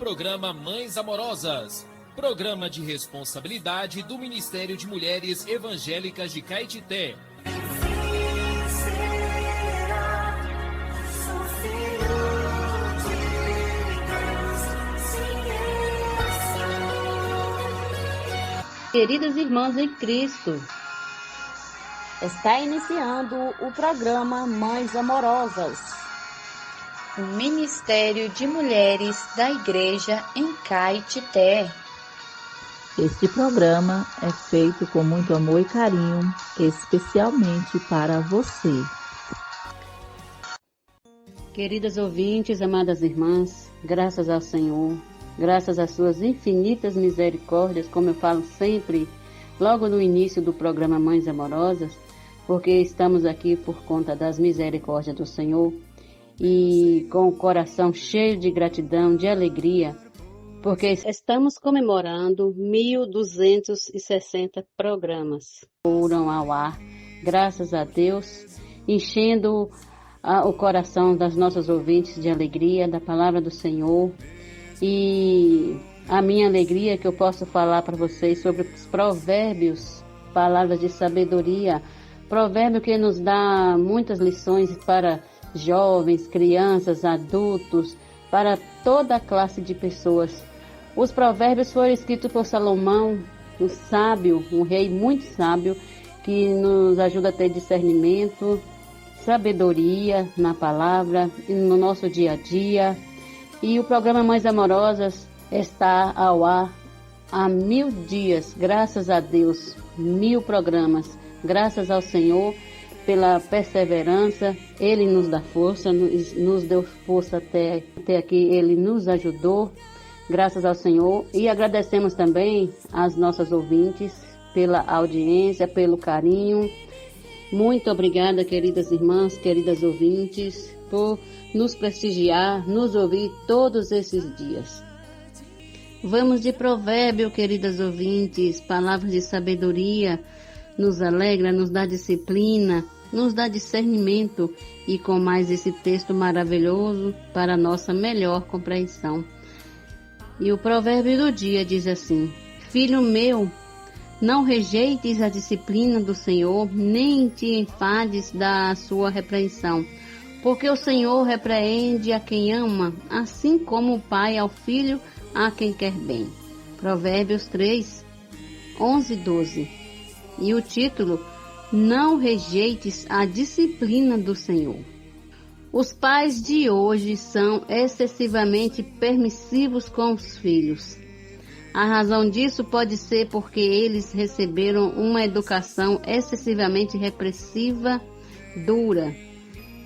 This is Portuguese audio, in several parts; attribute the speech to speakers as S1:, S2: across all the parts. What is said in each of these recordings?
S1: programa Mães Amorosas, programa de responsabilidade do Ministério de Mulheres Evangélicas de Caetité.
S2: Queridas irmãs em Cristo, está iniciando o programa Mães Amorosas,
S3: o Ministério de Mulheres da Igreja em Caetité.
S4: Este programa é feito com muito amor e carinho, especialmente para você.
S2: Queridas ouvintes, amadas irmãs, graças ao Senhor, graças às suas infinitas misericórdias, como eu falo sempre, logo no início do programa Mães Amorosas, porque estamos aqui por conta das misericórdias do Senhor e com o coração cheio de gratidão, de alegria, porque estamos comemorando 1.260 programas que foram ao ar, graças a Deus, enchendo o coração das nossas ouvintes de alegria, da palavra do Senhor. E a minha alegria é que eu posso falar para vocês sobre os provérbios, palavras de sabedoria, provérbio que nos dá muitas lições para jovens, crianças, adultos, para toda a classe de pessoas. Os provérbios foram escritos por Salomão, um sábio, um rei muito sábio, que nos ajuda a ter discernimento, sabedoria na palavra, no nosso dia a dia. E o programa Mães Amorosas está ao ar há 1000 dias, graças a Deus, 1000 programas. Graças ao Senhor pela perseverança, Ele nos dá força, nos deu força até aqui, Ele nos ajudou, graças ao Senhor. E agradecemos também às nossas ouvintes pela audiência, pelo carinho. Muito obrigada, queridas irmãs, queridas ouvintes, por nos prestigiar, nos ouvir todos esses dias. Vamos de provérbio, queridas ouvintes, palavras de sabedoria, nos alegra, nos dá disciplina, nos dá discernimento e com mais esse texto maravilhoso para a nossa melhor compreensão. E o provérbio do dia diz assim: Filho meu, não rejeites a disciplina do Senhor, nem te enfades da sua repreensão, porque o Senhor repreende a quem ama, assim como o pai ao filho a quem quer bem. Provérbios 3, 11 e 12. E o título: Não rejeites a disciplina do Senhor. Os pais de hoje são excessivamente permissivos com os filhos. A razão disso pode ser porque eles receberam uma educação excessivamente repressiva, dura.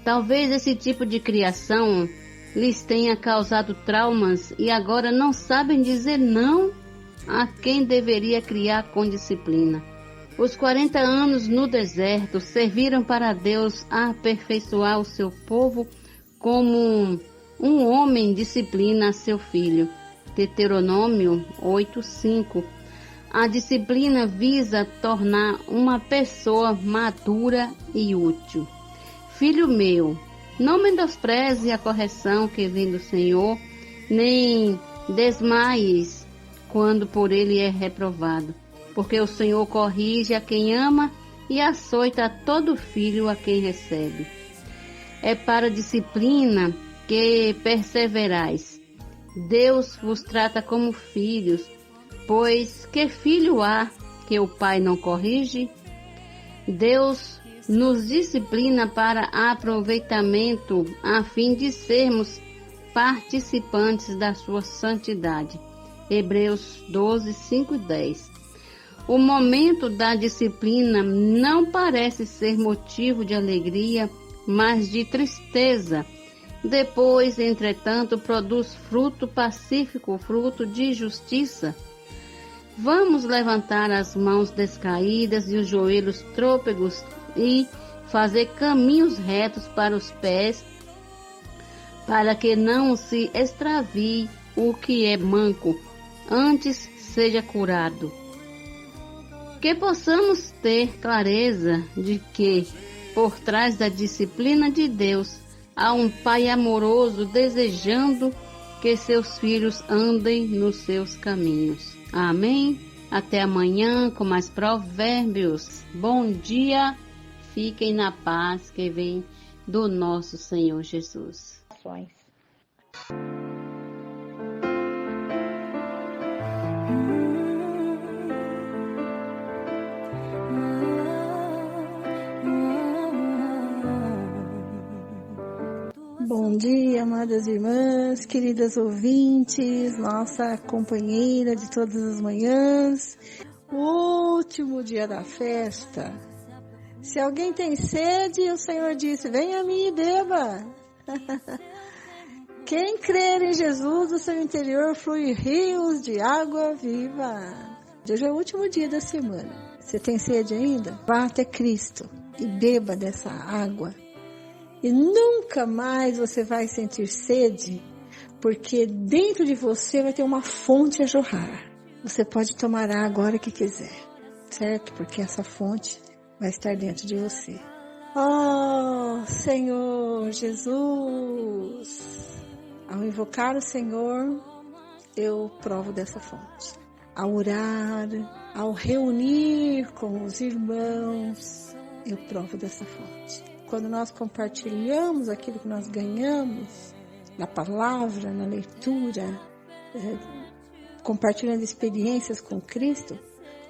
S2: Talvez esse tipo de criação lhes tenha causado traumas e agora não sabem dizer não a quem deveria criar com disciplina. Os 40 anos no deserto serviram para Deus aperfeiçoar o seu povo como um homem disciplina seu filho. Deuteronômio 8:5. A disciplina visa tornar uma pessoa madura e útil. Filho meu, não menospreze a correção que vem do Senhor, nem desmaies quando por ele é reprovado. Porque o Senhor corrige a quem ama e açoita a todo filho a quem recebe. É para a disciplina que perseverais. Deus vos trata como filhos, pois que filho há que o pai não corrige? Deus nos disciplina para aproveitamento, a fim de sermos participantes da sua santidade. Hebreus 12, 5 e 10. O momento da disciplina não parece ser motivo de alegria, mas de tristeza. Depois, entretanto, produz fruto pacífico, fruto de justiça. Vamos levantar as mãos descaídas e os joelhos trôpegos e fazer caminhos retos para os pés, para que não se extravie o que é manco, antes seja curado. Que possamos ter clareza de que, por trás da disciplina de Deus, há um Pai amoroso desejando que seus filhos andem nos seus caminhos. Amém? Até amanhã com mais provérbios. Bom dia, fiquem na paz que vem do nosso Senhor Jesus.
S5: Bom dia, amadas irmãs, queridas ouvintes, nossa companheira de todas as manhãs. O último dia da festa. Se alguém tem sede, o Senhor disse, venha a mim e beba. Quem crer em Jesus, do seu interior flui rios de água viva. Hoje é o último dia da semana. Você tem sede ainda? Vá até Cristo e beba dessa água. E nunca mais você vai sentir sede, porque dentro de você vai ter uma fonte a jorrar. Você pode tomar água a hora que quiser, certo? Porque essa fonte vai estar dentro de você. Oh, Senhor Jesus! Ao invocar o Senhor, eu provo dessa fonte. Ao orar, ao reunir com os irmãos, eu provo dessa fonte. Quando nós compartilhamos aquilo que nós ganhamos na palavra, na leitura, compartilhando experiências com Cristo,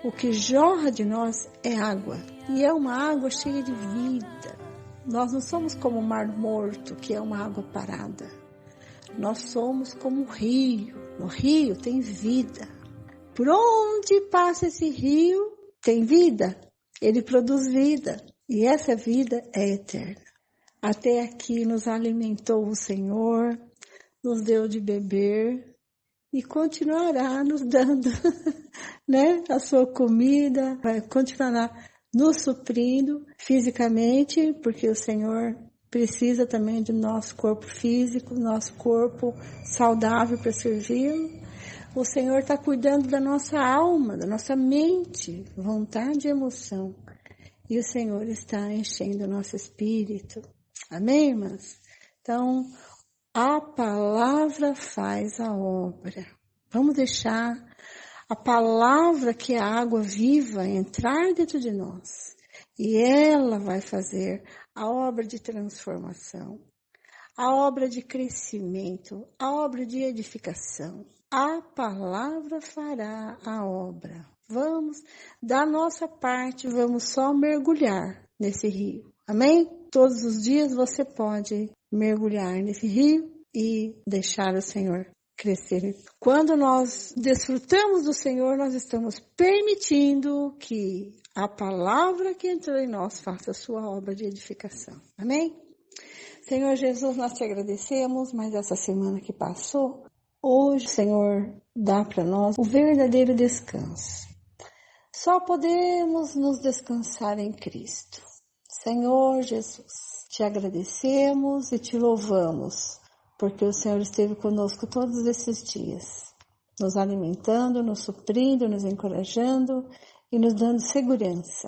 S5: o que jorra de nós é água. E é uma água cheia de vida. Nós não somos como o Mar Morto, que é uma água parada. Nós somos como um rio. No rio tem vida. Por onde passa esse rio, tem vida. Ele produz vida. E essa vida é eterna. Até aqui nos alimentou o Senhor, nos deu de beber e continuará nos dando, né, a sua comida, vai continuar nos suprindo fisicamente, porque o Senhor precisa também do nosso corpo físico, nosso corpo saudável para servi-lo. O Senhor está cuidando da nossa alma, da nossa mente, vontade e emoção. E o Senhor está enchendo o nosso espírito. Amém, irmãs? Então, a palavra faz a obra. Vamos deixar a palavra, que é a água viva, entrar dentro de nós. E ela vai fazer a obra de transformação, a obra de crescimento, a obra de edificação. A palavra fará a obra. Vamos, da nossa parte, vamos só mergulhar nesse rio. Amém? Todos os dias você pode mergulhar nesse rio e deixar o Senhor crescer. Quando nós desfrutamos do Senhor, nós estamos permitindo que a palavra que entrou em nós faça a sua obra de edificação. Amém? Senhor Jesus, nós te agradecemos, mas essa semana que passou, hoje o Senhor dá para nós o verdadeiro descanso. Só podemos nos descansar em Cristo. Senhor Jesus, te agradecemos e te louvamos, porque o Senhor esteve conosco todos esses dias, nos alimentando, nos suprindo, nos encorajando e nos dando segurança.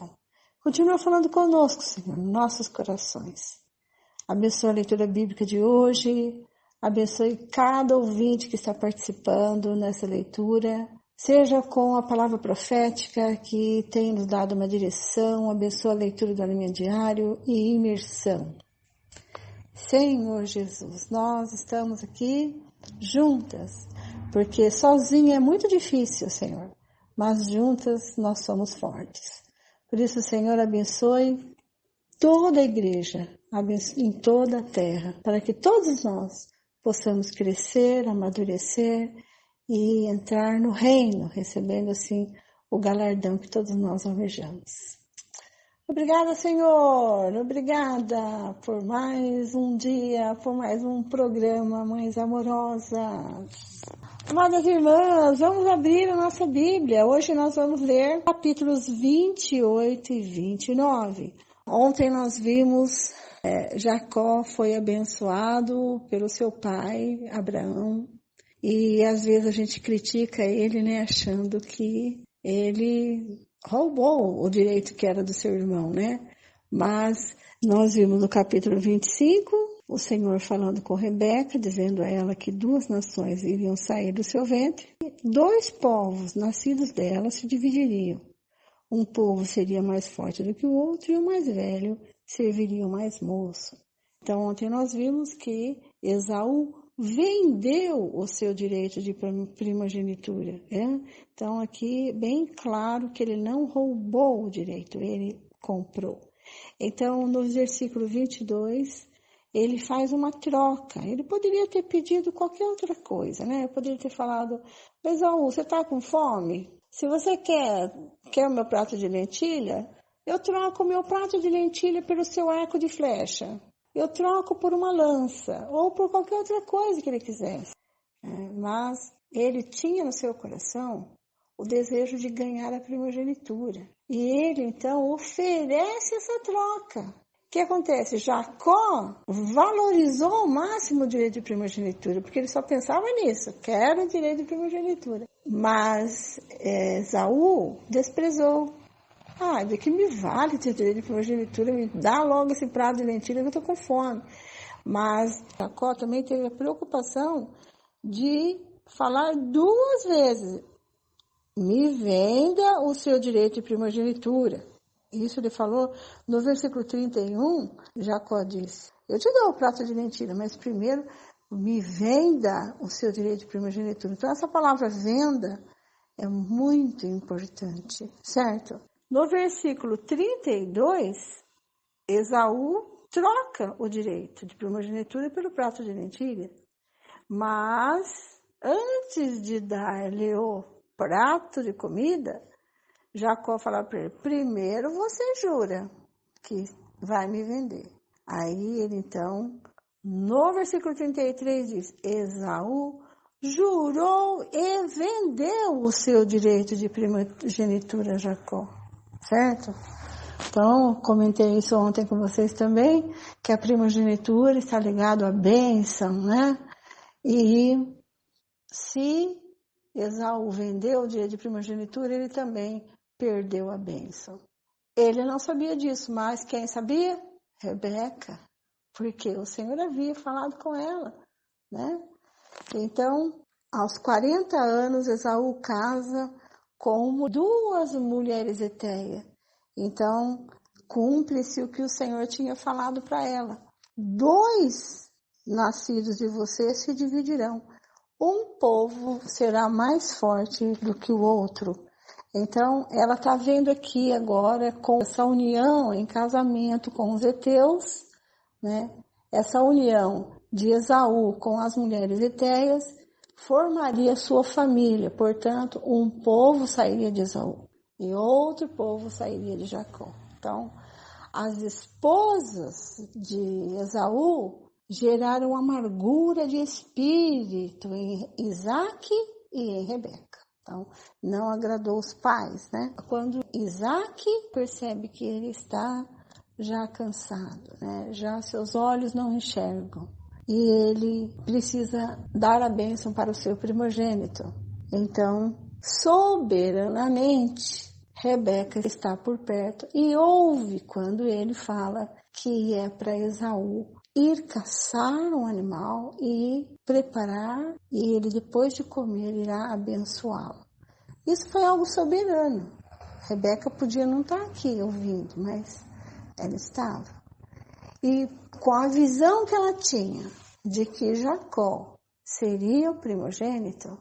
S5: Continua falando conosco, Senhor, nos nossos corações. Abençoa a leitura bíblica de hoje, abençoe cada ouvinte que está participando nessa leitura, seja com a palavra profética que tem nos dado uma direção, abençoa a leitura do alimento diário e imersão. Senhor Jesus, nós estamos aqui juntas, porque sozinha é muito difícil, Senhor, mas juntas nós somos fortes. Por isso, Senhor, abençoe toda a igreja, em toda a terra, para que todos nós possamos crescer, amadurecer e entrar no reino, recebendo assim o galardão que todos nós almejamos. Obrigada, Senhor, obrigada por mais um dia, por mais um programa, Mães Amorosas. Amadas irmãs, vamos abrir a nossa Bíblia. Hoje nós vamos ler capítulos 28 e 29. Ontem nós vimos Jacó foi abençoado pelo seu pai, Abraão. E às vezes a gente critica ele, né, achando que ele roubou o direito que era do seu irmão, né? Mas nós vimos no capítulo 25 o Senhor falando com Rebeca, dizendo a ela que 2 nações iriam sair do seu ventre. 2 povos nascidos dela se dividiriam. Um povo seria mais forte do que o outro e o mais velho serviria o mais moço. Então, ontem nós vimos que Esaú vendeu o seu direito de primogenitura. Então, aqui bem claro que ele não roubou o direito, ele comprou. Então, no versículo 22, ele faz uma troca. Ele poderia ter pedido qualquer outra coisa, né? Eu poderia ter falado, Esaú, você está com fome? Se você quer o meu prato de lentilha, eu troco o meu prato de lentilha pelo seu arco de flecha. Eu troco por uma lança ou por qualquer outra coisa que ele quisesse. Mas ele tinha no seu coração o desejo de ganhar a primogenitura. E ele, então, oferece essa troca. O que acontece? Jacó valorizou ao máximo o direito de primogenitura, porque ele só pensava nisso, quero o direito de primogenitura. Mas Esaú desprezou. De que me vale ter direito de primogenitura? Me dá logo esse prato de lentilha que eu estou com fome. Mas Jacó também teve a preocupação de falar 2 vezes. Me venda o seu direito de primogenitura. Isso ele falou no versículo 31, Jacó disse, eu te dou o prato de lentilha, mas primeiro me venda o seu direito de primogenitura. Então essa palavra venda é muito importante, certo? No versículo 32, Esaú troca o direito de primogenitura pelo prato de lentilha. Mas, antes de dar-lhe o prato de comida, Jacó fala para ele, primeiro você jura que vai me vender. Aí ele então, no versículo 33 diz, Esaú jurou e vendeu o seu direito de primogenitura a Jacó. Certo? Então, comentei isso ontem com vocês também, que a primogenitura está ligada à bênção, né? E se Esaú vendeu o direito de primogenitura, ele também perdeu a bênção. Ele não sabia disso, mas quem sabia? Rebeca, porque o Senhor havia falado com ela, né? Então, aos 40 anos, Esaú casa como 2 mulheres etéias. Então, cumpre-se o que o Senhor tinha falado para ela. 2 nascidos de você se dividirão. Um povo será mais forte do que o outro. Então, ela está vendo aqui agora, com essa união em casamento com os heteus, né? Essa união de Esaú com as mulheres etéias, formaria sua família, portanto, um povo sairia de Esaú e outro povo sairia de Jacó. Então, as esposas de Esaú geraram amargura de espírito em Isaque e em Rebeca. Então, não agradou os pais, né? Quando Isaque percebe que ele está já cansado, né? Já seus olhos não enxergam. E ele precisa dar a bênção para o seu primogênito. Então, soberanamente, Rebeca está por perto e ouve quando ele fala que é para Esaú ir caçar um animal e preparar, e ele, depois de comer, irá abençoá-lo. Isso foi algo soberano. Rebeca podia não estar aqui ouvindo, mas ela estava. E com a visão que ela tinha de que Jacó seria o primogênito,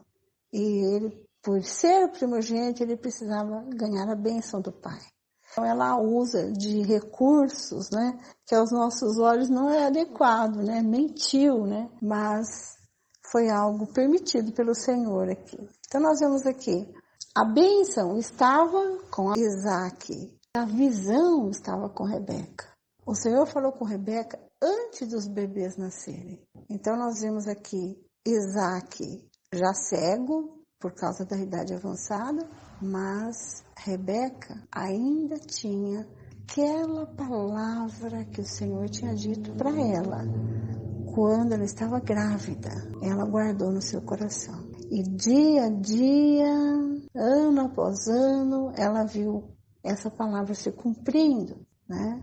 S5: e ele, por ser o primogênito, ele precisava ganhar a bênção do pai. Então ela usa de recursos, né, que aos nossos olhos não é adequado, né, mentiu, né, mas foi algo permitido pelo Senhor aqui. Então nós vemos aqui, a bênção estava com Isaque, a visão estava com Rebeca. O Senhor falou com Rebeca antes dos bebês nascerem. Então nós vemos aqui Isaque já cego por causa da idade avançada, mas Rebeca ainda tinha aquela palavra que o Senhor tinha dito para ela quando ela estava grávida. Ela guardou no seu coração. E dia a dia, ano após ano, ela viu essa palavra se cumprindo, né?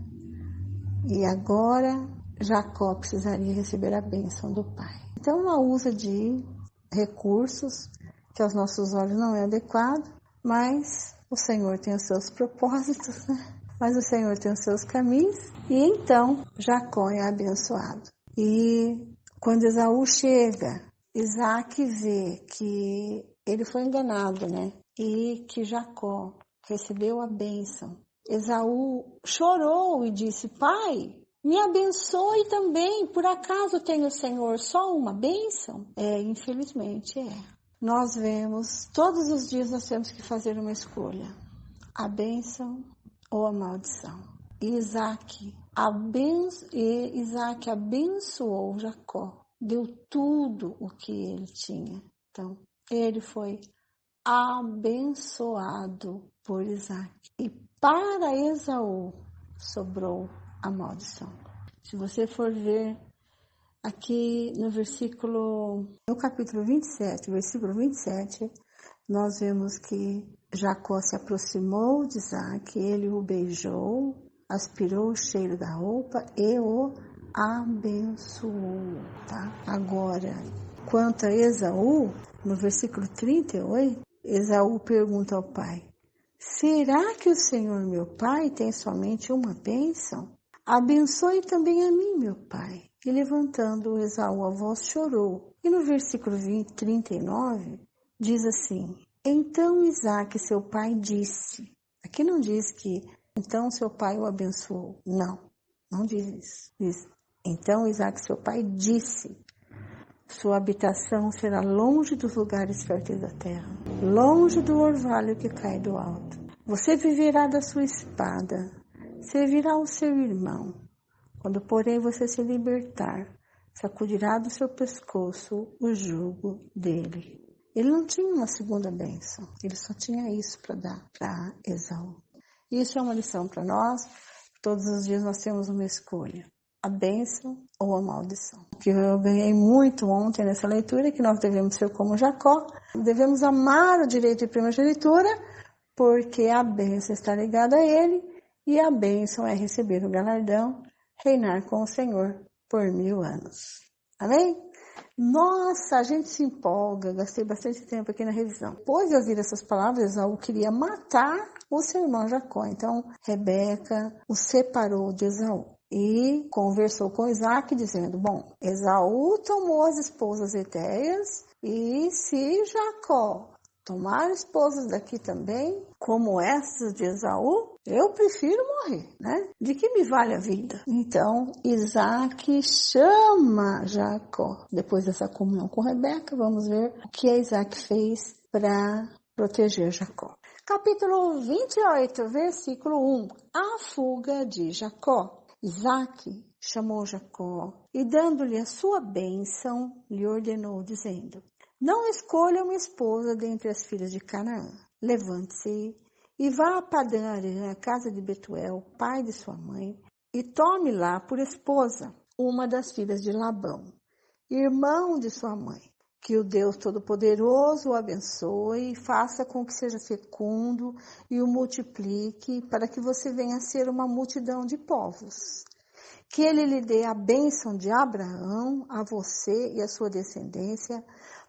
S5: E agora Jacó precisaria receber a bênção do pai. Então ela usa de recursos que aos nossos olhos não é adequado, mas o Senhor tem os seus propósitos, né? Mas o Senhor tem os seus caminhos, e então Jacó é abençoado. E quando Esaú chega, Isaac vê que ele foi enganado, né? E que Jacó recebeu a bênção. Esaú chorou e disse: pai, me abençoe também, por acaso tem o Senhor só uma bênção? Infelizmente é. Nós vemos, todos os dias nós temos que fazer uma escolha, a bênção ou a maldição. E Isaac abençoou Jacó, deu tudo o que ele tinha. Então, ele foi abençoado por Isaac. E para Esaú sobrou a maldição. Se você for ver aqui no capítulo 27, versículo 27, nós vemos que Jacó se aproximou de Isaac, ele o beijou, aspirou o cheiro da roupa e o abençoou, tá? Agora, quanto a Esaú, no versículo 38, Esaú pergunta ao pai: será que o Senhor meu pai tem somente uma bênção? Abençoe também a mim, meu pai. E levantando Esaú a voz, chorou. E no versículo 39, diz assim: então Isaque, seu pai, disse. Aqui não diz que então seu pai o abençoou. Não diz isso. Diz: então Isaque, seu pai, disse: sua habitação será longe dos lugares férteis da terra, longe do orvalho que cai do alto. Você viverá da sua espada, servirá ao seu irmão. Quando, porém, você se libertar, sacudirá do seu pescoço o jugo dele. Ele não tinha uma segunda bênção, ele só tinha isso para dar para Esaú. Isso é uma lição para nós. Todos os dias nós temos uma escolha: a bênção ou a maldição. O que eu ganhei muito ontem nessa leitura é que nós devemos ser como Jacó, devemos amar o direito de primogenitura, porque a bênção está ligada a ele, e a bênção é receber o galardão, reinar com o Senhor por 1000 anos. Amém? Nossa, a gente se empolga, gastei bastante tempo aqui na revisão. Depois de ouvir essas palavras, Esaú queria matar o seu irmão Jacó. Então, Rebeca o separou de Esaú e conversou com Isaac, dizendo: bom, Esaú tomou as esposas etéias, e se Jacó tomar esposas daqui também, como essas de Esaú, eu prefiro morrer, né? De que me vale a vida? Então, Isaac chama Jacó. Depois dessa comunhão com Rebeca, vamos ver o que Isaac fez para proteger Jacó. Capítulo 28, versículo 1. A fuga de Jacó. Isaac chamou Jacó e, dando-lhe a sua bênção, lhe ordenou, dizendo: não escolha uma esposa dentre as filhas de Canaã. Levante-se e vá a Padã-Arã, a casa de Betuel, pai de sua mãe, e tome lá por esposa uma das filhas de Labão, irmão de sua mãe. Que o Deus Todo-Poderoso o abençoe e faça com que seja fecundo e o multiplique, para que você venha a ser uma multidão de povos. Que ele lhe dê a bênção de Abraão, a você e a sua descendência,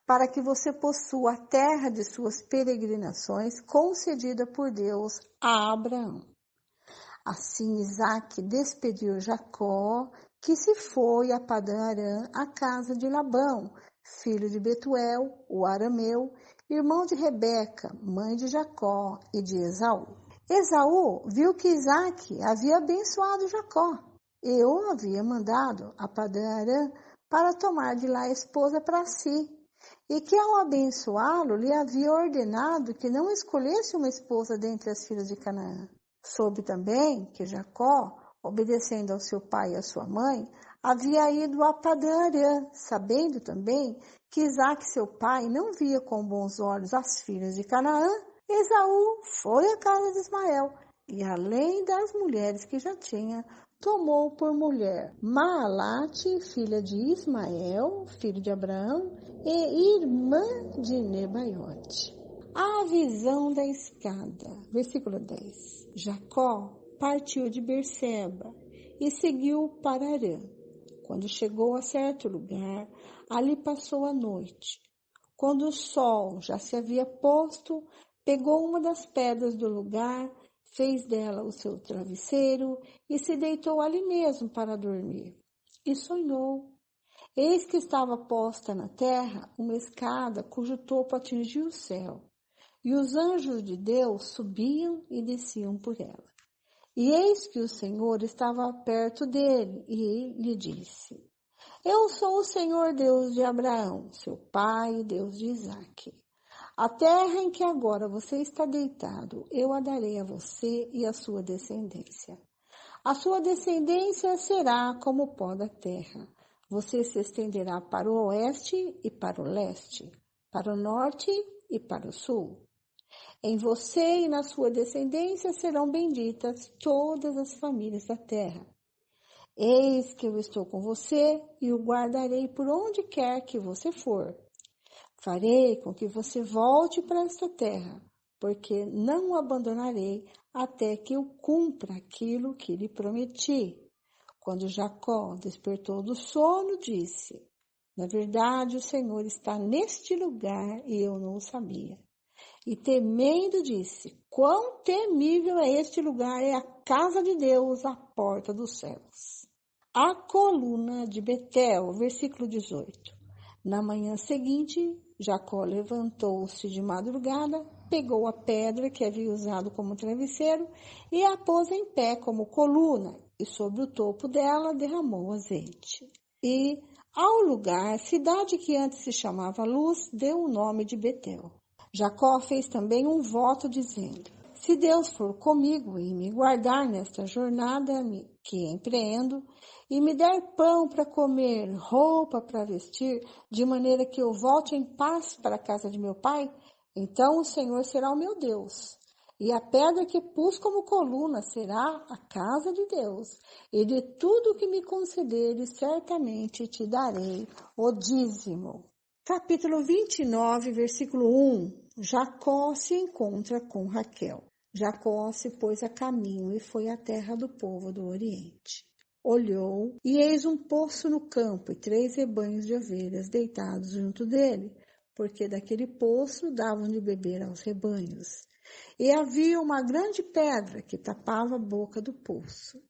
S5: para que você possua a terra de suas peregrinações concedida por Deus a Abraão. Assim Isaque despediu Jacó, que se foi a Padã-Arã, à casa de Labão, filho de Betuel, o arameu, irmão de Rebeca, mãe de Jacó e de Esaú. Esaú viu que Isaque havia abençoado Jacó e o havia mandado a Padã-Arã para tomar de lá a esposa para si, e que ao abençoá-lo lhe havia ordenado que não escolhesse uma esposa dentre as filhas de Canaã. Soube também que Jacó, obedecendo ao seu pai e à sua mãe, havia ido a Padã-Arã, sabendo também que Isaque, seu pai, não via com bons olhos as filhas de Canaã. Esaú foi à casa de Ismael e, além das mulheres que já tinha, tomou por mulher Maalate, filha de Ismael, filho de Abraão, e irmã de Nebaiote. A visão da escada. Versículo 10. Jacó partiu de Berseba e seguiu para Arã. Quando chegou a certo lugar, ali passou a noite. Quando o sol já se havia posto, pegou uma das pedras do lugar, fez dela o seu travesseiro e se deitou ali mesmo para dormir. E sonhou. Eis que estava posta na terra uma escada cujo topo atingia o céu, e os anjos de Deus subiam e desciam por ela. E eis que o Senhor estava perto dele e lhe disse: Eu sou o Senhor Deus de Abraão, seu pai, e Deus de Isaque. A terra em que agora você está deitado, eu a darei a você e a sua descendência. A sua descendência será como o pó da terra. Você se estenderá para o oeste e para o leste, para o norte e para o sul. Em você e na sua descendência serão benditas todas as famílias da terra. Eis que eu estou com você e o guardarei por onde quer que você for. Farei com que você volte para esta terra, porque não o abandonarei até que eu cumpra aquilo que lhe prometi. Quando Jacó despertou do sono, disse: Na verdade, o Senhor está neste lugar e eu não o sabia. E temendo disse: Quão temível é este lugar, é a casa de Deus, a porta dos céus. A coluna de Betel, versículo 18. Na manhã seguinte, Jacó levantou-se de madrugada, pegou a pedra que havia usado como travesseiro e a pôs em pé como coluna, e sobre o topo dela derramou azeite. E ao lugar, cidade que antes se chamava Luz, deu o nome de Betel. Jacó fez também um voto dizendo: Se Deus for comigo e me guardar nesta jornada que empreendo, e me der pão para comer, roupa para vestir, de maneira que eu volte em paz para a casa de meu pai, então o Senhor será o meu Deus. E a pedra que pus como coluna será a casa de Deus. E de tudo que me concederes, certamente te darei o dízimo. Capítulo 29, versículo 1. Jacó se encontra com Raquel. Jacó se pôs a caminho e foi à terra do povo do Oriente. Olhou, e eis um poço no campo e 3 rebanhos de ovelhas deitados junto dele, porque daquele poço davam de beber aos rebanhos. E havia uma grande pedra que tapava a boca do poço.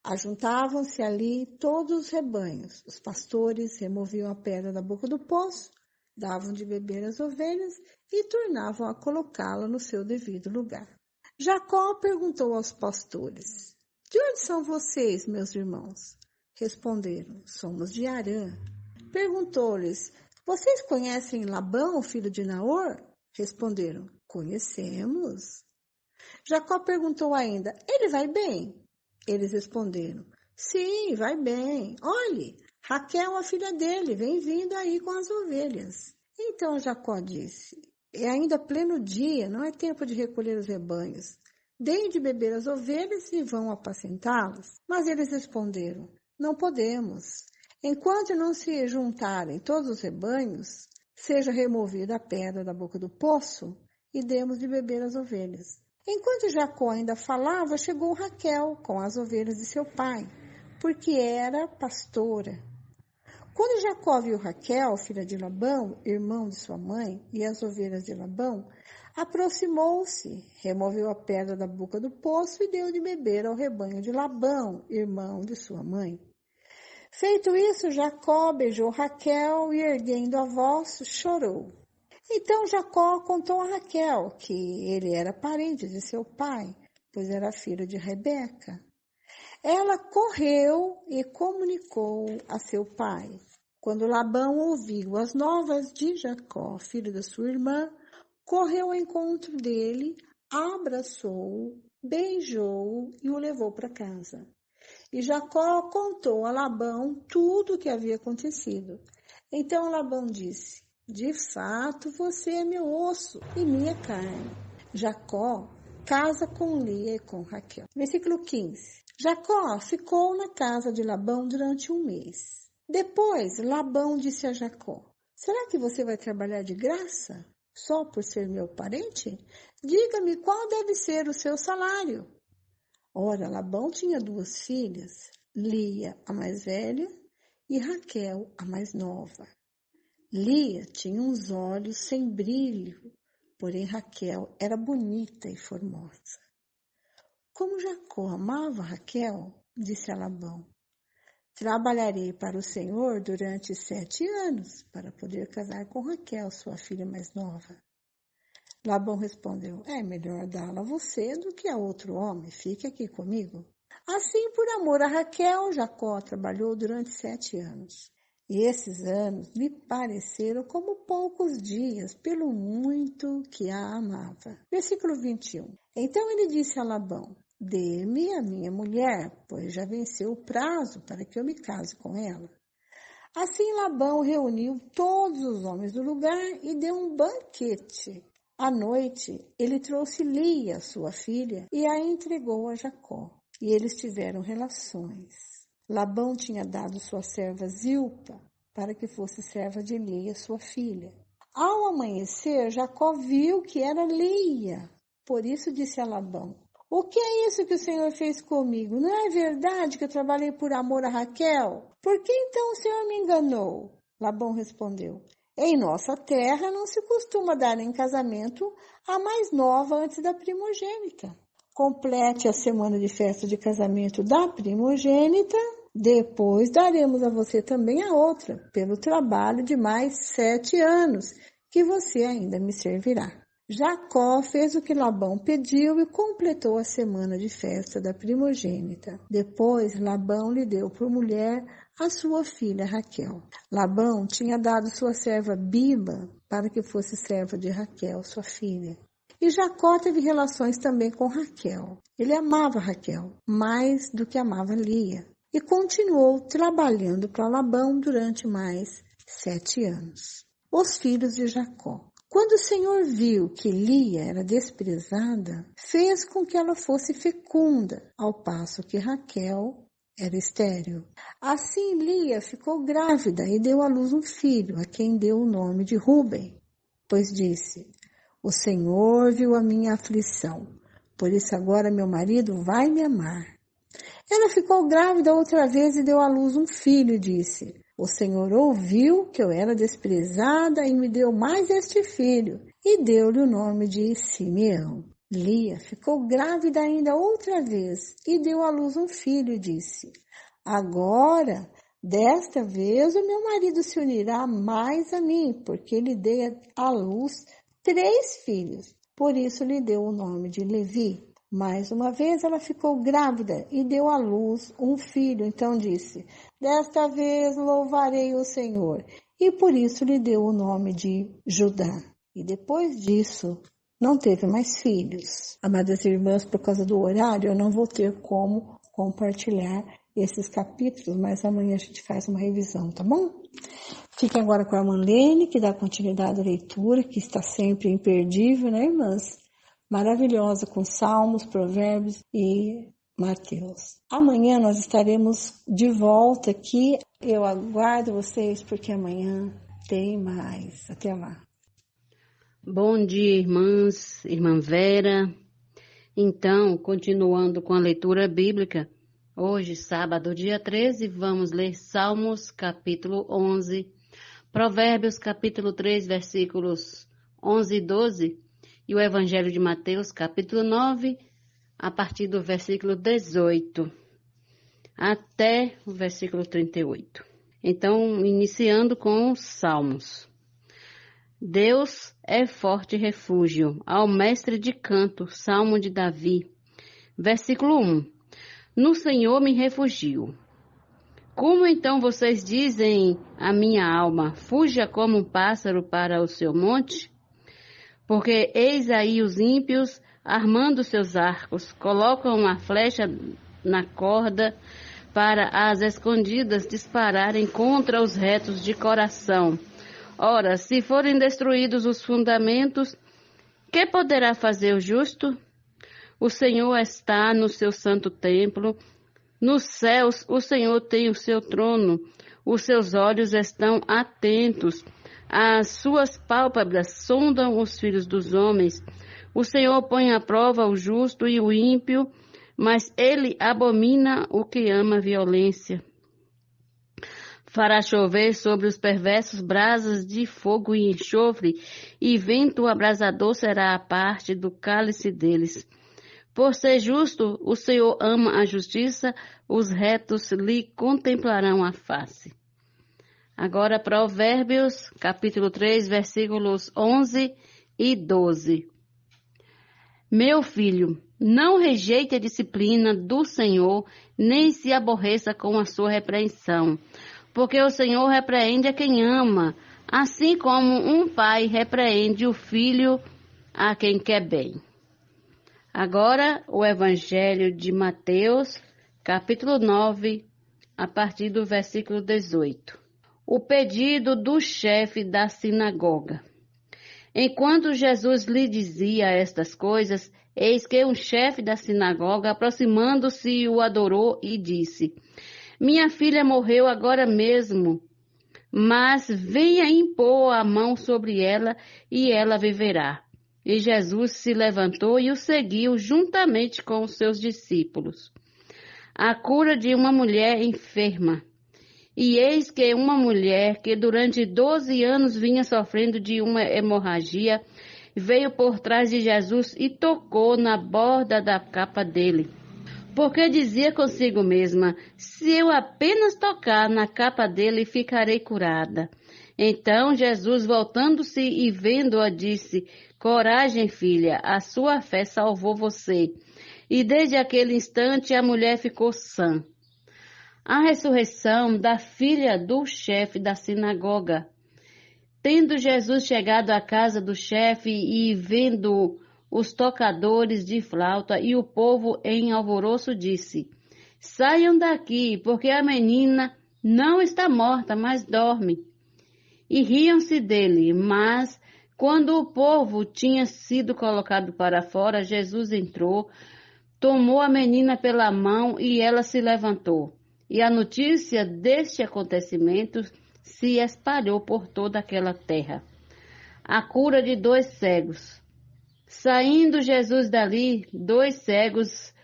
S5: Ajuntavam-se ali todos os rebanhos. Os pastores removiam a pedra da boca do poço, davam de beber às ovelhas e tornavam a colocá-la no seu devido lugar. Jacó perguntou aos pastores: De onde são vocês, meus irmãos? Responderam: Somos de Harã. Perguntou-lhes: Vocês conhecem Labão, filho de Naor? Responderam: Conhecemos. Jacó perguntou ainda: Ele vai bem? Eles responderam: Sim, vai bem. Olhe, Raquel, a filha dele, vem vindo aí com as ovelhas. Então Jacó disse: É ainda pleno dia, não é tempo de recolher os rebanhos. Deem de beber as ovelhas e vão apacentá-las. Mas eles responderam: Não podemos. Enquanto não se juntarem todos os rebanhos, seja removida a pedra da boca do poço e demos de beber as ovelhas. Enquanto Jacó ainda falava, chegou Raquel com as ovelhas de seu pai, porque era pastora. Quando Jacó viu Raquel, filha de Labão, irmão de sua mãe, e as ovelhas de Labão, aproximou-se, removeu a pedra da boca do poço e deu de beber ao rebanho de Labão, irmão de sua mãe. Feito isso, Jacó beijou Raquel e, erguendo a voz, chorou. Então Jacó contou a Raquel que ele era parente de seu pai, pois era filho de Rebeca. Ela correu e comunicou a seu pai. Quando Labão ouviu as novas de Jacó, filho da sua irmã, correu ao encontro dele, abraçou-o, beijou-o e o levou para casa. E Jacó contou a Labão tudo o que havia acontecido. Então Labão disse: De fato, você é meu osso e minha carne. Jacó casa com Lia e com Raquel. Versículo 15. Jacó ficou na casa de Labão durante 1 mês. Depois, Labão disse a Jacó: Será que você vai trabalhar de graça, só por ser meu parente? Diga-me qual deve ser o seu salário. Ora, Labão tinha 2 filhas, Lia, a mais velha, e Raquel, a mais nova. Lia tinha uns olhos sem brilho, porém Raquel era bonita e formosa. Como Jacó amava Raquel, disse a Labão, trabalharei para o Senhor durante 7 anos, para poder casar com Raquel, sua filha mais nova. Labão respondeu, é melhor dá-la a você do que a outro homem, fique aqui comigo. Assim, por amor a Raquel, Jacó trabalhou durante 7 anos. E esses anos lhe pareceram como poucos dias, pelo muito que a amava. Versículo 21. Então ele disse a Labão, dê-me a minha mulher, pois já venceu o prazo para que eu me case com ela. Assim Labão reuniu todos os homens do lugar e deu um banquete. À noite, ele trouxe Lia, sua filha, e a entregou a Jacó. E eles tiveram relações. Labão tinha dado sua serva Zilpa para que fosse serva de Lia, sua filha. Ao amanhecer, Jacó viu que era Lia. Por isso disse a Labão, o que é isso que o Senhor fez comigo? Não é verdade que eu trabalhei por amor a Raquel? Por que então o Senhor me enganou? Labão respondeu, em nossa terra não se costuma dar em casamento a mais nova antes da primogênita. Complete a semana de festa de casamento da primogênita, depois daremos a você também a outra, pelo trabalho de mais 7 anos, que você ainda me servirá. Jacó fez o que Labão pediu e completou a semana de festa da primogênita. Depois, Labão lhe deu por mulher a sua filha Raquel. Labão tinha dado sua serva Bilha para que fosse serva de Raquel, sua filha. E Jacó teve relações também com Raquel. Ele amava Raquel mais do que amava Lia. E continuou trabalhando para Labão durante mais 7 anos. Os filhos de Jacó. Quando o Senhor viu que Lia era desprezada, fez com que ela fosse fecunda, ao passo que Raquel era estéril. Assim Lia ficou grávida e deu à luz um filho, a quem deu o nome de Ruben, pois disse, o Senhor viu a minha aflição, por isso agora meu marido vai me amar. Ela ficou grávida outra vez e deu à luz um filho e disse, o Senhor ouviu que eu era desprezada e me deu mais este filho, e deu-lhe o nome de Simeão. Lia ficou grávida ainda outra vez e deu à luz um filho e disse, agora, desta vez o meu marido se unirá mais a mim, porque lhe dei à luz 3 filhos, por isso lhe deu o nome de Levi. Mais uma vez ela ficou grávida e deu à luz um filho, então disse, desta vez louvarei o Senhor, e por isso lhe deu o nome de Judá. E depois disso, não teve mais filhos. Amadas irmãs, por causa do horário, eu não vou ter como compartilhar esses capítulos, mas amanhã a gente faz uma revisão, tá bom? Fiquem agora com a irmã Lene, que dá continuidade à leitura, que está sempre imperdível, né, irmãs? Maravilhosa, com Salmos, Provérbios e Mateus. Amanhã nós estaremos de volta aqui. Eu aguardo vocês, porque amanhã tem mais. Até lá.
S2: Bom dia, irmãs, irmã Vera. Então, continuando com a leitura bíblica, hoje, sábado, dia 13, vamos ler Salmos, capítulo 11, Provérbios, capítulo 3, versículos 11 e 12, e o Evangelho de Mateus, capítulo 9, a partir do versículo 18, até o versículo 38. Então, iniciando com os Salmos. Deus é forte refúgio, ao mestre de canto, Salmo de Davi. Versículo 1. No Senhor me refugio. Como então vocês dizem a minha alma, fuja como um pássaro para o seu monte? Porque eis aí os ímpios, armando seus arcos, colocam uma flecha na corda para as escondidas dispararem contra os retos de coração. Ora, se forem destruídos os fundamentos, que poderá fazer o justo? O Senhor está no seu santo templo. Nos céus o Senhor tem o seu trono. Os seus olhos estão atentos. As suas pálpebras sondam os filhos dos homens. O Senhor põe à prova o justo e o ímpio, mas ele abomina o que ama a violência. Fará chover sobre os perversos brasas de fogo e enxofre, e vento abrasador será a parte do cálice deles. Por ser justo, o Senhor ama a justiça, os retos lhe contemplarão a face. Agora, Provérbios, capítulo 3, versículos 11 e 12. Meu filho, não rejeite a disciplina do Senhor, nem se aborreça com a sua repreensão, porque o Senhor repreende a quem ama, assim como um pai repreende o filho a quem quer bem. Agora, o Evangelho de Mateus, capítulo 9, a partir do versículo 18. O pedido do chefe da sinagoga. Enquanto Jesus lhe dizia estas coisas, eis que um chefe da sinagoga, aproximando-se, o adorou e disse: Minha filha morreu agora mesmo, mas venha impor a mão sobre ela e ela viverá. E Jesus se levantou e o seguiu juntamente com os seus discípulos. A cura de uma mulher enferma. E eis que uma mulher que durante 12 anos vinha sofrendo de uma hemorragia, veio por trás de Jesus e tocou na borda da capa dele. Porque dizia consigo mesma: se eu apenas tocar na capa dele, ficarei curada. Então Jesus, voltando-se e vendo-a, disse: Coragem, filha, a sua fé salvou você. E desde aquele instante a mulher ficou sã. A ressurreição da filha do chefe da sinagoga. Tendo Jesus chegado à casa do chefe e vendo os tocadores de flauta e o povo em alvoroço, disse: Saiam daqui, porque a menina não está morta, mas dorme. E riam-se dele, mas quando o povo tinha sido colocado para fora, Jesus entrou, tomou a menina pela mão e ela se levantou. E a notícia deste acontecimento se espalhou por toda aquela terra. A cura de 2 cegos. Saindo Jesus dali, 2 cegos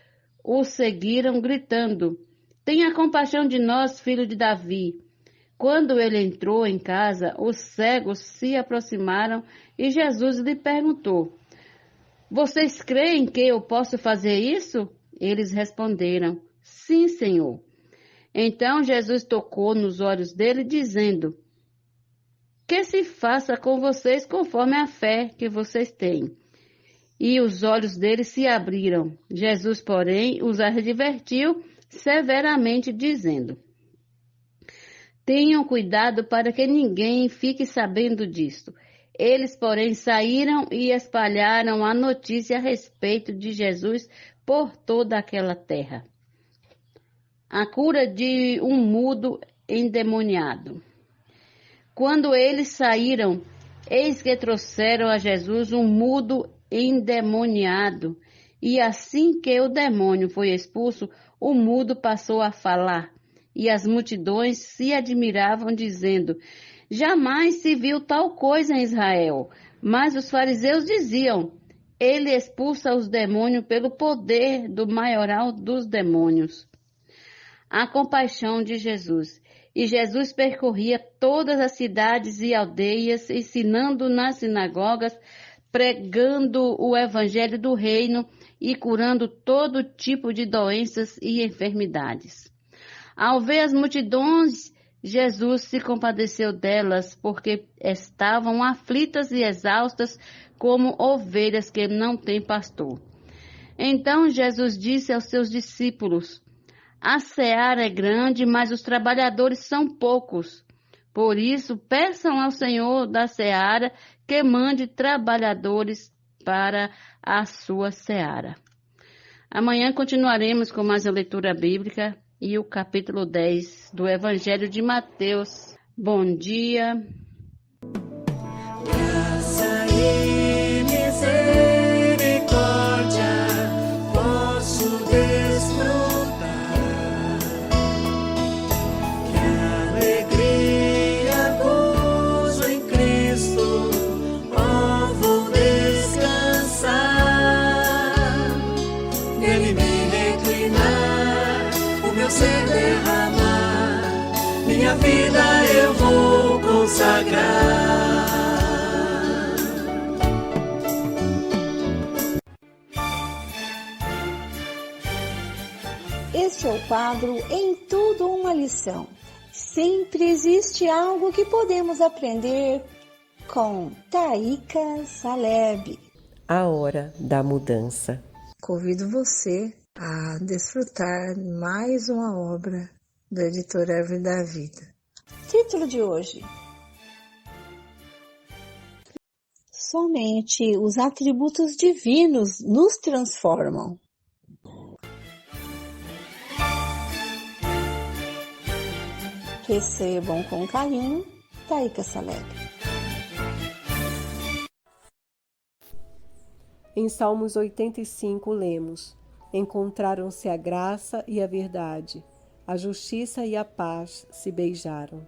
S2: o seguiram, gritando: Tenha compaixão de nós, filho de Davi. Quando ele entrou em casa, os cegos se aproximaram e Jesus lhe perguntou: Vocês creem que eu posso fazer isso? Eles responderam: Sim, Senhor. Então Jesus tocou nos olhos dele, dizendo: Que se faça com vocês conforme a fé que vocês têm. E os olhos deles se abriram. Jesus, porém, os advertiu severamente, dizendo: Tenham cuidado para que ninguém fique sabendo disto. Eles, porém, saíram e espalharam a notícia a respeito de Jesus por toda aquela terra. A cura de um mudo endemoniado. Quando eles saíram, eis que trouxeram a Jesus um mudo endemoniado. E assim que o demônio foi expulso, o mudo passou a falar. E as multidões se admiravam, dizendo: Jamais se viu tal coisa em Israel. Mas os fariseus diziam: Ele expulsa os demônios pelo poder do maioral dos demônios. A compaixão de Jesus. E Jesus percorria todas as cidades e aldeias, ensinando nas sinagogas, pregando o evangelho do reino e curando todo tipo de doenças e enfermidades. Ao ver as multidões, Jesus se compadeceu delas, porque estavam aflitas e exaustas como ovelhas que não têm pastor. Então Jesus disse aos seus discípulos: A seara é grande, mas os trabalhadores são poucos. Por isso, peçam ao Senhor da seara que mande trabalhadores para a sua seara. Amanhã continuaremos com mais a leitura bíblica e o capítulo 10 do Evangelho de Mateus. Bom dia.
S6: Graça e misericórdia posso desfrutar. Que alegria, gozo em Cristo, vou descansar. Nele me reclinar, o meu ser derramar, minha minha vida eu vou consagrar.
S5: Este é o quadro Em Tudo Uma Lição. Sempre existe algo que podemos aprender com Taíka Saleb.
S7: A Hora da Mudança.
S5: Convido você a desfrutar mais uma obra do editor Árvore da Vida. Título de hoje: Somente os atributos divinos nos transformam. Recebam com carinho, Taíka Saleb.
S7: Em Salmos 85 lemos: Encontraram-se a graça e a verdade, a justiça e a paz se beijaram.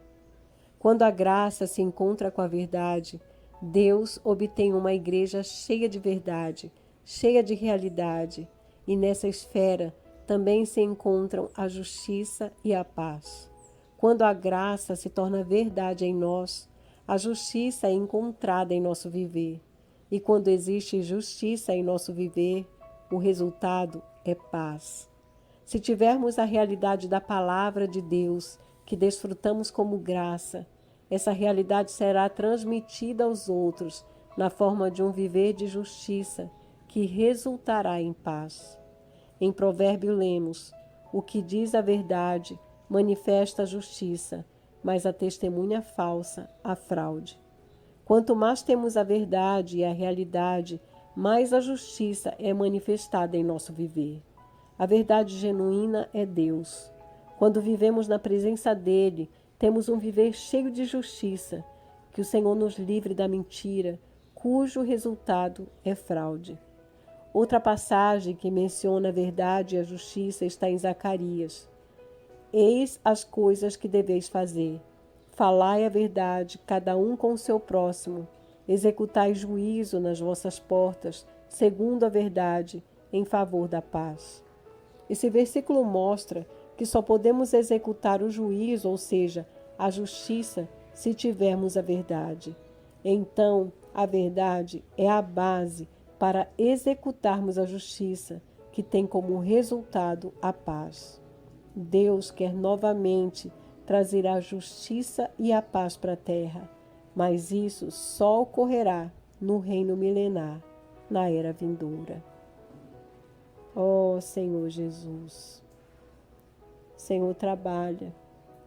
S7: Quando a graça se encontra com a verdade, Deus obtém uma igreja cheia de verdade, cheia de realidade, e nessa esfera também se encontram a justiça e a paz. Quando a graça se torna verdade em nós, a justiça é encontrada em nosso viver. E quando existe justiça em nosso viver, o resultado é paz. Se tivermos a realidade da palavra de Deus, que desfrutamos como graça, essa realidade será transmitida aos outros na forma de um viver de justiça, que resultará em paz. Em Provérbio lemos: o que diz a verdade manifesta a justiça, mas a testemunha falsa a fraude. Quanto mais temos a verdade e a realidade, mais a justiça é manifestada em nosso viver. A verdade genuína é Deus. Quando vivemos na presença dele, temos um viver cheio de justiça, que o Senhor nos livre da mentira, cujo resultado é fraude. Outra passagem que menciona a verdade e a justiça está em Zacarias. Eis as coisas que deveis fazer. Falai a verdade, cada um com o seu próximo. Executai juízo nas vossas portas, segundo a verdade, em favor da paz. Esse versículo mostra que só podemos executar o juízo, ou seja, a justiça, se tivermos a verdade. Então, a verdade é a base para executarmos a justiça, que tem como resultado a paz. Deus quer novamente trazer a justiça e a paz para a terra, mas isso só ocorrerá no reino milenar, na era vindoura. Ó Senhor Jesus, Senhor, trabalha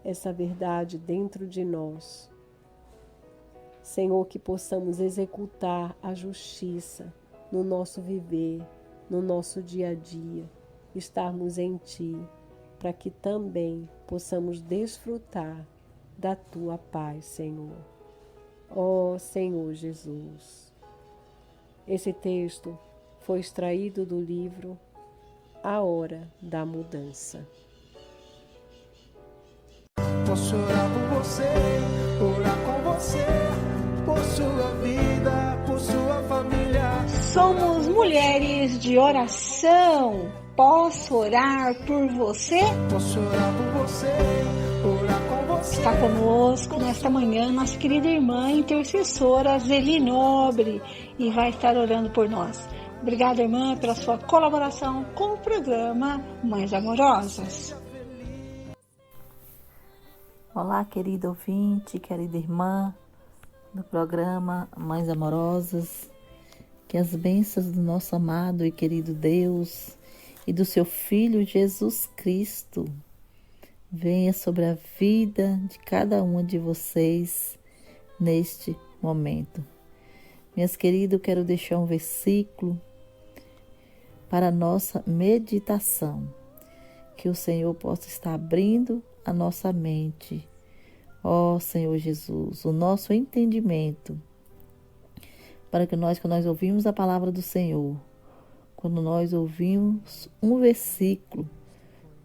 S7: essa verdade dentro de nós. Senhor, que possamos executar a justiça no nosso viver, no nosso dia a dia, estarmos em Ti, para que também possamos desfrutar da Tua paz, Senhor. Ó Senhor Jesus. Esse texto foi extraído do livro A Hora da Mudança.
S6: Posso orar por você, orar com você, por sua vida, por sua família.
S5: Somos mulheres de oração. Posso orar por você?
S6: Posso orar por você, orar com você.
S5: Está conosco nesta manhã nossa querida irmã intercessora Zeli Nobre e vai estar orando por nós. Obrigada, irmã, pela sua colaboração com o programa Mães Amorosas.
S4: Olá, querido ouvinte, querida irmã do programa Mães Amorosas. Que as bênçãos do nosso amado e querido Deus e do seu Filho Jesus Cristo venha sobre a vida de cada uma de vocês neste momento. Minhas queridas, eu quero deixar um versículo para a nossa meditação. Que o Senhor possa estar abrindo a nossa mente, ó Senhor Jesus, o nosso entendimento, para que nós, quando nós ouvimos a palavra do Senhor, quando nós ouvimos um versículo,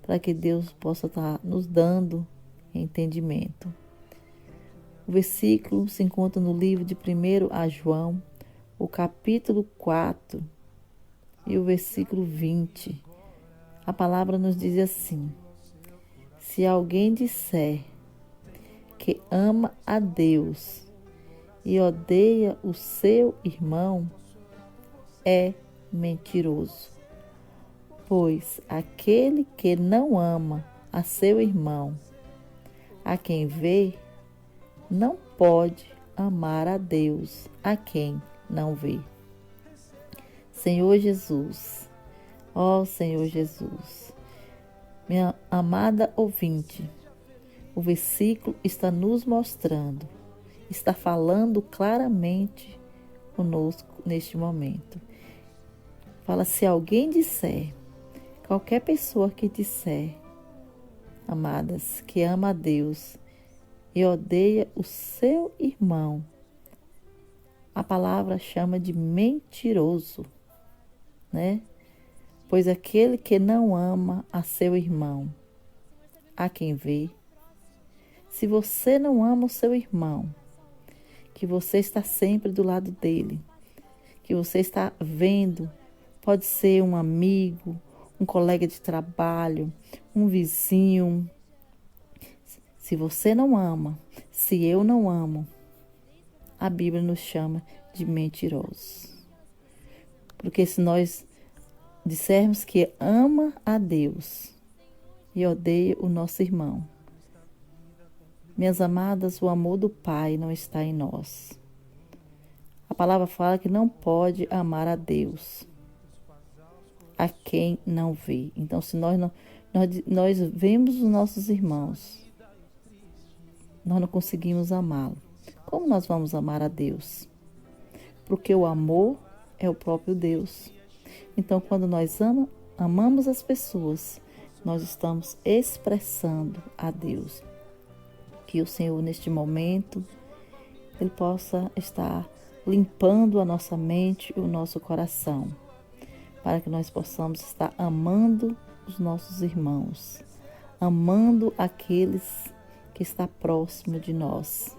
S4: para que Deus possa estar nos dando entendimento. O versículo se encontra no livro de 1 a João, o capítulo 4 e o versículo 20. A palavra nos diz assim: se alguém disser, que ama a Deus e odeia o seu irmão é mentiroso. Pois aquele que não ama a seu irmão, a quem vê, não pode amar a Deus, a quem não vê. Senhor Jesus, ó Senhor Jesus, minha amada ouvinte, o versículo está nos mostrando, está falando claramente conosco neste momento. Fala, se alguém disser, qualquer pessoa que disser, amadas, que ama a Deus e odeia o seu irmão, a palavra chama de mentiroso, né? Pois aquele que não ama a seu irmão, a quem vê, se você não ama o seu irmão, que você está sempre do lado dele, que você está vendo, pode ser um amigo, um colega de trabalho, um vizinho. Se você não ama, se eu não amo, a Bíblia nos chama de mentirosos. Porque se nós dissermos que ama a Deus e odeia o nosso irmão, minhas amadas, o amor do Pai não está em nós. A palavra fala que não pode amar a Deus, a quem não vê. Então, se nós vemos os nossos irmãos, nós não conseguimos amá-lo. Como nós vamos amar a Deus? Porque o amor é o próprio Deus. Então, quando nós amamos as pessoas, nós estamos expressando a Deus. Que o Senhor, neste momento, Ele possa estar limpando a nossa mente e o nosso coração, para que nós possamos estar amando os nossos irmãos, amando aqueles que estão próximos de nós,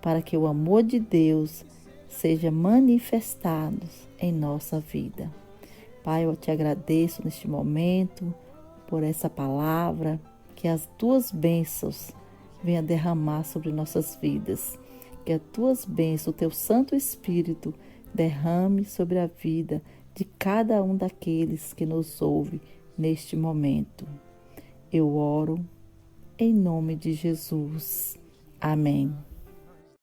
S4: para que o amor de Deus seja manifestado em nossa vida. Pai, eu te agradeço neste momento por essa palavra, que as tuas bênçãos venham derramar sobre nossas vidas, que as tuas bênçãos, o teu Santo Espírito, derrame sobre a vida de cada um daqueles que nos ouve neste momento. Eu oro em nome de Jesus. Amém.